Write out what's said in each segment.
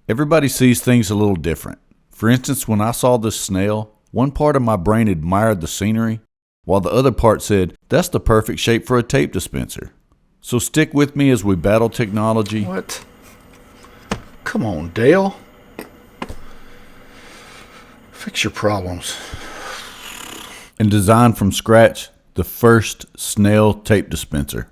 Everybody sees things a little different. For instance, when I saw this snail, one part of my brain admired the scenery, while the other part said, that's the perfect shape for a tape dispenser. So stick with me as we battle technology. What? Come on, Dale. Fix your problems. And design from scratch the first Snail tape dispenser.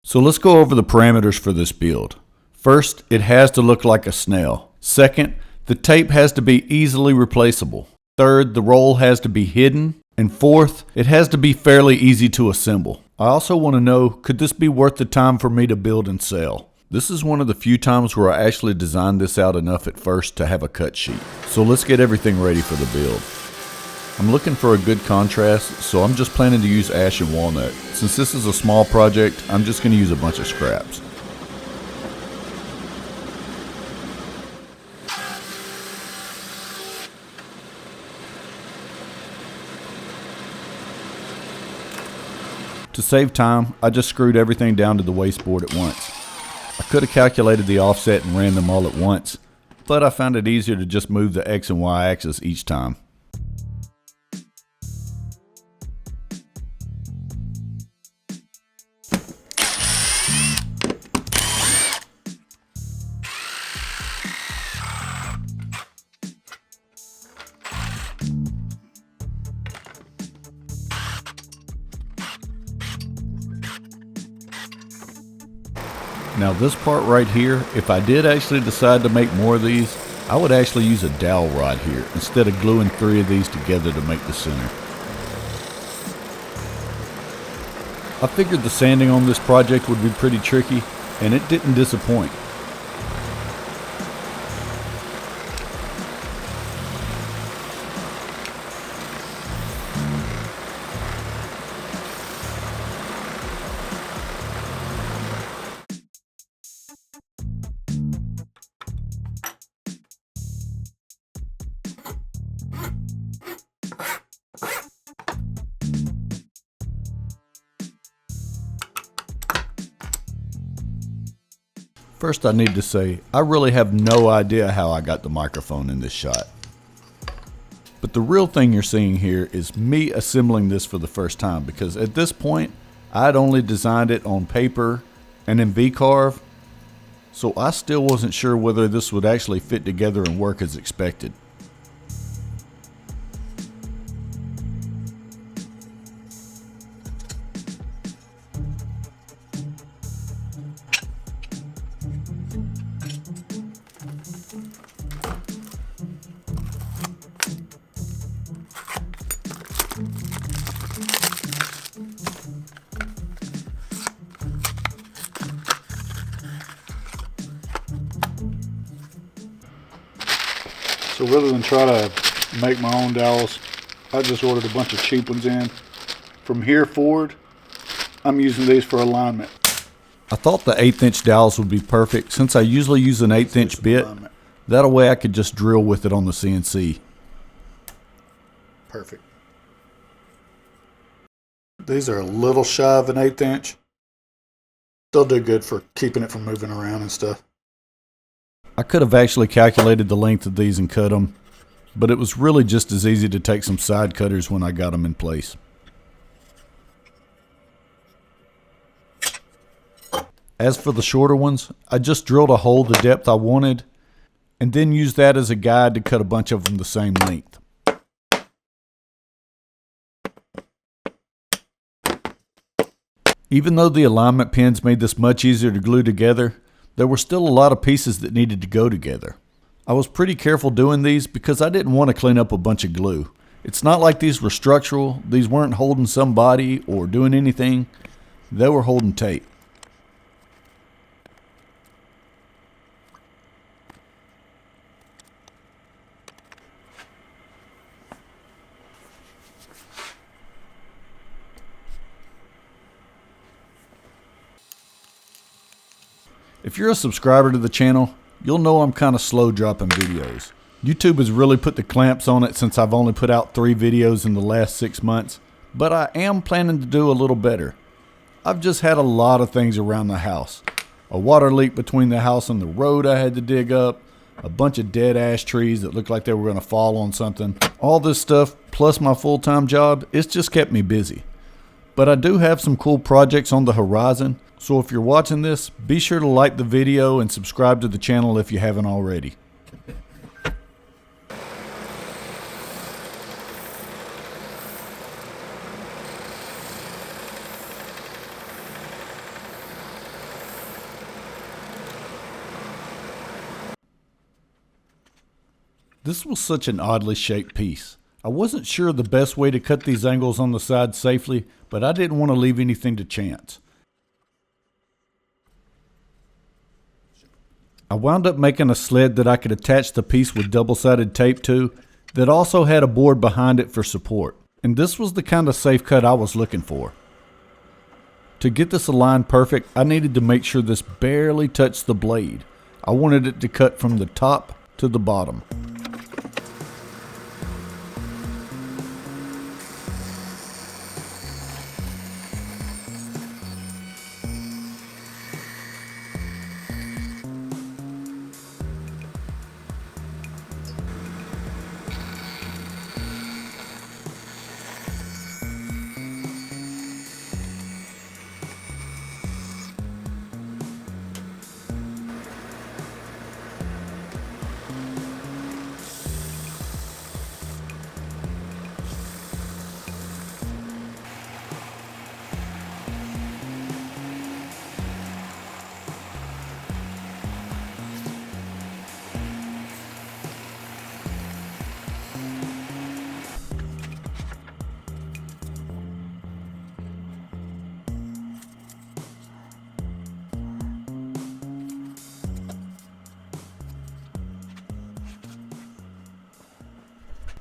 So let's go over the parameters for this build. First, it has to look like a snail. Second, the tape has to be easily replaceable. Third, the roll has to be hidden. And fourth, it has to be fairly easy to assemble. I also want to know, could this be worth the time for me to build and sell? This is one of the few times where I actually designed this out enough at first to have a cut sheet. So let's get everything ready for the build. I'm looking for a good contrast, so I'm just planning to use ash and walnut. Since this is a small project, I'm just going to use a bunch of scraps. To save time, I just screwed everything down to the wasteboard at once. I could have calculated the offset and ran them all at once, but I found it easier to just move the X and Y axis each time. Now this part right here, if I did actually decide to make more of these, I would actually use a dowel rod here instead of gluing 3 of these together to make the center. I figured the sanding on this project would be pretty tricky, and it didn't disappoint. First, I need to say, I really have no idea how I got the microphone in this shot. But the real thing you're seeing here is me assembling this for the first time, because at this point, I'd only designed it on paper and in V-carve, so I still wasn't sure whether this would actually fit together and work as expected. So rather than try to make my own dowels, I just ordered a bunch of cheap ones in. From here forward, I'm using these for alignment. I thought the 1/8 inch dowels would be perfect since I usually use an 1/8 inch bit. That way I could just drill with it on the CNC. Perfect. These are a little shy of an 1/8 inch. They'll do good for keeping it from moving around and stuff. I could have actually calculated the length of these and cut them, but it was really just as easy to take some side cutters when I got them in place. As for the shorter ones, I just drilled a hole the depth I wanted, and then used that as a guide to cut a bunch of them the same length. Even though the alignment pins made this much easier to glue together, there were still a lot of pieces that needed to go together. I was pretty careful doing these because I didn't want to clean up a bunch of glue. It's not like these were structural, these weren't holding somebody or doing anything, they were holding tape. If you're a subscriber to the channel, you'll know I'm kind of slow dropping videos. YouTube has really put the clamps on it since I've only put out 3 videos in the last 6 months, but I am planning to do a little better. I've just had a lot of things around the house. a water leak between the house and the road I had to dig up, a bunch of dead ash trees that looked like they were going to fall on something. All this stuff, plus my full-time job, it's just kept me busy. But I do have some cool projects on the horizon, so if you're watching this, be sure to like the video and subscribe to the channel if you haven't already. This was such an oddly shaped piece. I wasn't sure the best way to cut these angles on the side safely, but I didn't want to leave anything to chance. I wound up making a sled that I could attach the piece with double-sided tape to, that also had a board behind it for support. And this was the kind of safe cut I was looking for. To get this aligned perfect, I needed to make sure this barely touched the blade. I wanted it to cut from the top to the bottom.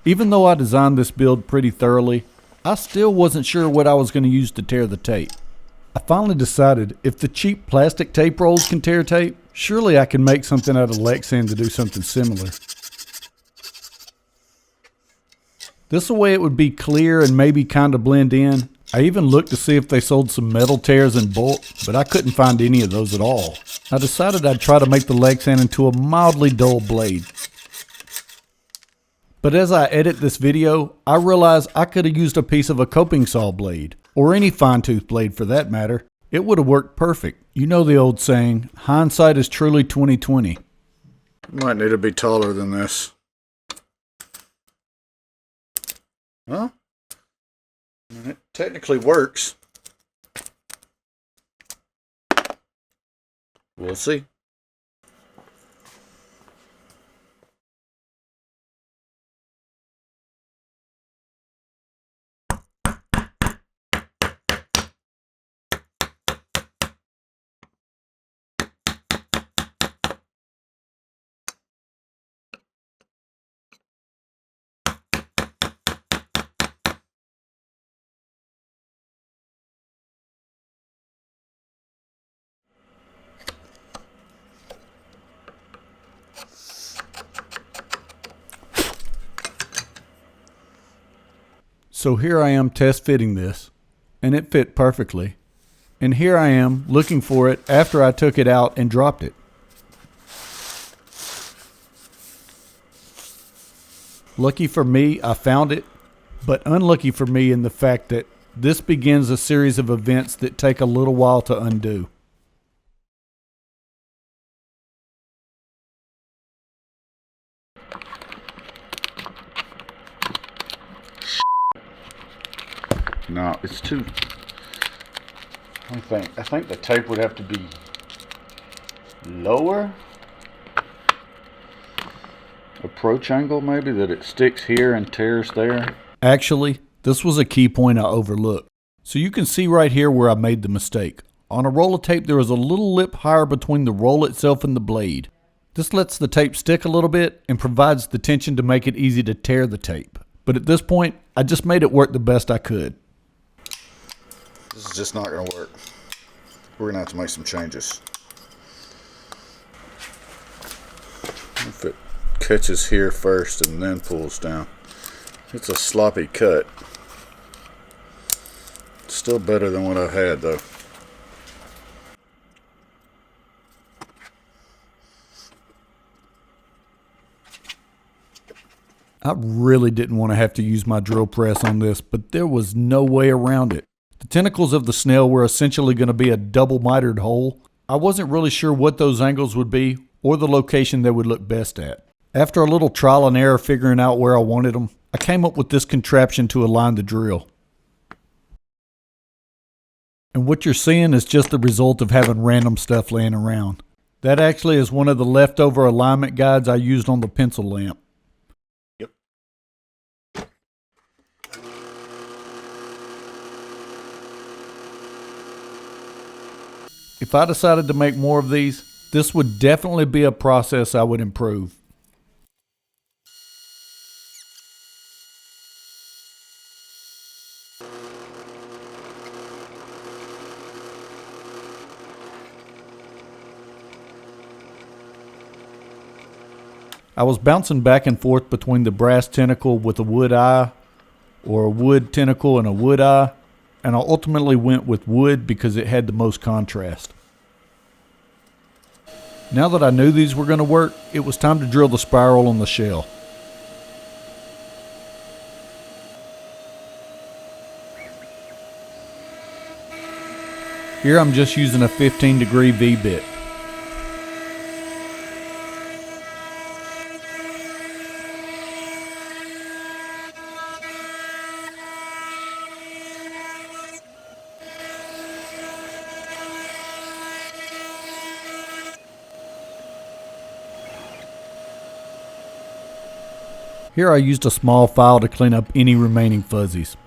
Even though I designed this build pretty thoroughly, I still wasn't sure what I was going to use to tear the tape. I finally decided if the cheap plastic tape rolls can tear tape, surely I can make something out of Lexan to do something similar. This way it would be clear and maybe kind of blend in. I even looked to see if they sold some metal tears in bulk, but I couldn't find any of those at all. I decided I'd try to make the Lexan into a mildly dull blade. But as I edit this video, I realized I could have used a piece of a coping saw blade, or any fine tooth blade for that matter. It would have worked perfect. You know the old saying, hindsight is truly 20/20. Might need to be taller than this. Well, it technically works. We'll see. So here I am test fitting this, and it fit perfectly. And here I am looking for it after I took it out and dropped it. Lucky for me, I found it, but unlucky for me in the fact that this begins a series of events that take a little while to undo. No, it's too... I think the tape would have to be lower. Approach angle maybe, that it sticks here and tears there. Actually, this was a key point I overlooked. So you can see right here where I made the mistake. On a roll of tape there was a little lip higher between the roll itself and the blade. This lets the tape stick a little bit and provides the tension to make it easy to tear the tape. But at this point, I just made it work the best I could. This is just not going to work. We're going to have to make some changes. If it catches here first and then pulls down. It's a sloppy cut. Still better than what I had though. I really didn't want to have to use my drill press on this, but there was no way around it. The tentacles of the snail were essentially going to be a double mitered hole. I wasn't really sure what those angles would be or the location they would look best at. After a little trial and error figuring out where I wanted them, I came up with this contraption to align the drill. And what you're seeing is just the result of having random stuff laying around. That actually is one of the leftover alignment guides I used on the pencil lamp. Yep. If I decided to make more of these, this would definitely be a process I would improve. I was bouncing back and forth between the brass tentacle with a wood eye or a wood tentacle and a wood eye, and I ultimately went with wood because it had the most contrast. Now that I knew these were going to work, it was time to drill the spiral on the shell. Here I'm just using a 15-degree V-bit. Here I used a small file to clean up any remaining fuzzies.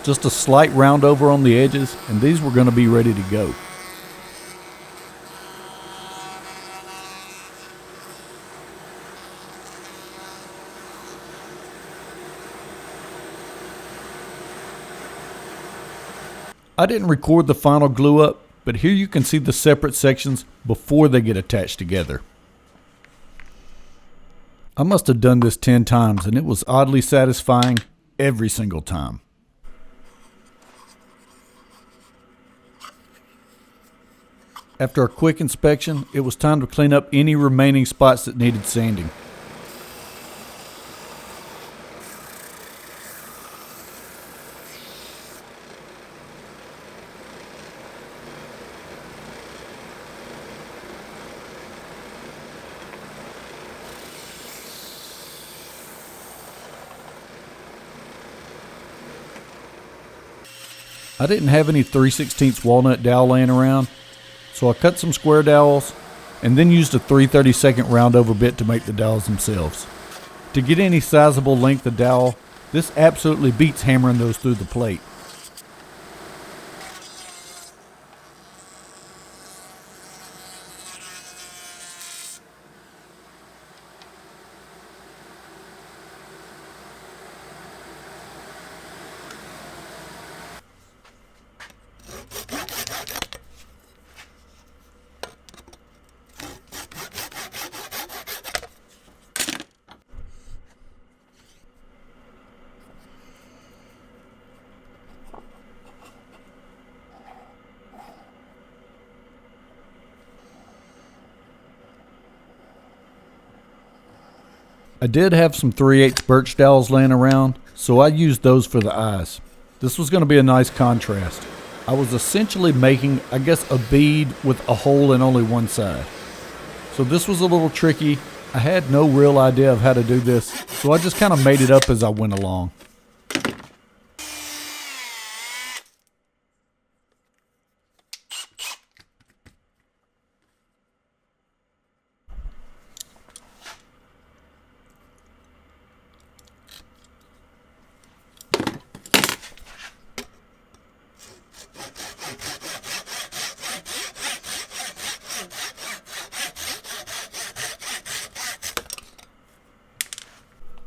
Just a slight round over on the edges, and these were going to be ready to go. I didn't record the final glue up, but here you can see the separate sections before they get attached together. I must have done this 10 times, and it was oddly satisfying every single time. After a quick inspection, it was time to clean up any remaining spots that needed sanding. I didn't have any 3/16 walnut dowel laying around, so I cut some square dowels and then used a 3/32 round over bit to make the dowels themselves. To get any sizable length of dowel, this absolutely beats hammering those through the plate. I did have some 3/8 birch dowels laying around, so I used those for the eyes. This was going to be a nice contrast. I was essentially making, I guess, a bead with a hole in only one side. So this was a little tricky. I had no real idea of how to do this, so I just kind of made it up as I went along.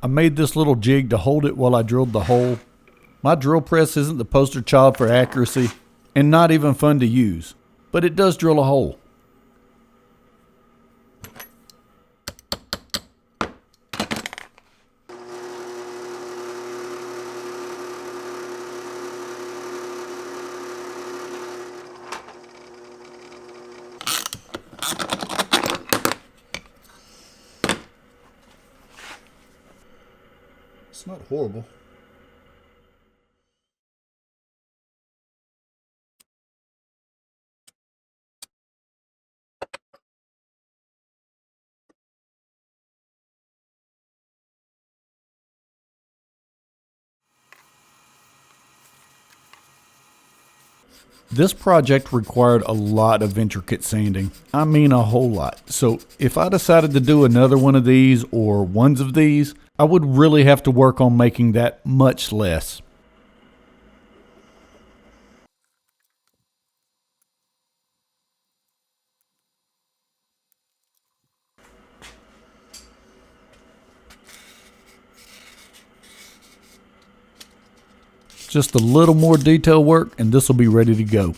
I made this little jig to hold it while I drilled the hole. My drill press isn't the poster child for accuracy, and not even fun to use, but it does drill a hole. It's not horrible. This project required a lot of intricate sanding. I mean a whole lot. So if I decided to do another one of these or ones of these, I would really have to work on making that much less. Just a little more detail work and this will be ready to go.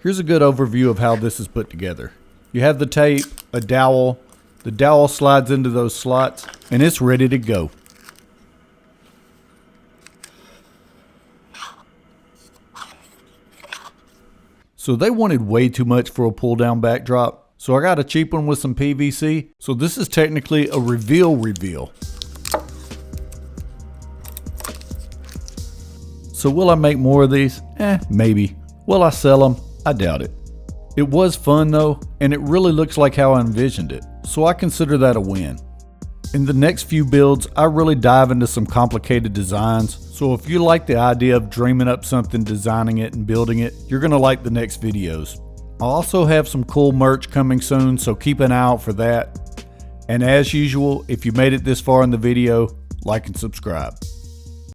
Here's a good overview of how this is put together. You have the tape, a dowel, the dowel slides into those slots, and it's ready to go. So they wanted way too much for a pull down backdrop, so I got a cheap one with some PVC. So this is technically a reveal. So will I make more of these? Maybe. Will I sell them? I doubt it. It was fun though, and it really looks like how I envisioned it, so I consider that a win. In the next few builds, I really dive into some complicated designs, so if you like the idea of dreaming up something, designing it, and building it, you're gonna like the next videos. I'll also have some cool merch coming soon, so keep an eye out for that. And as usual, if you made it this far in the video, like and subscribe.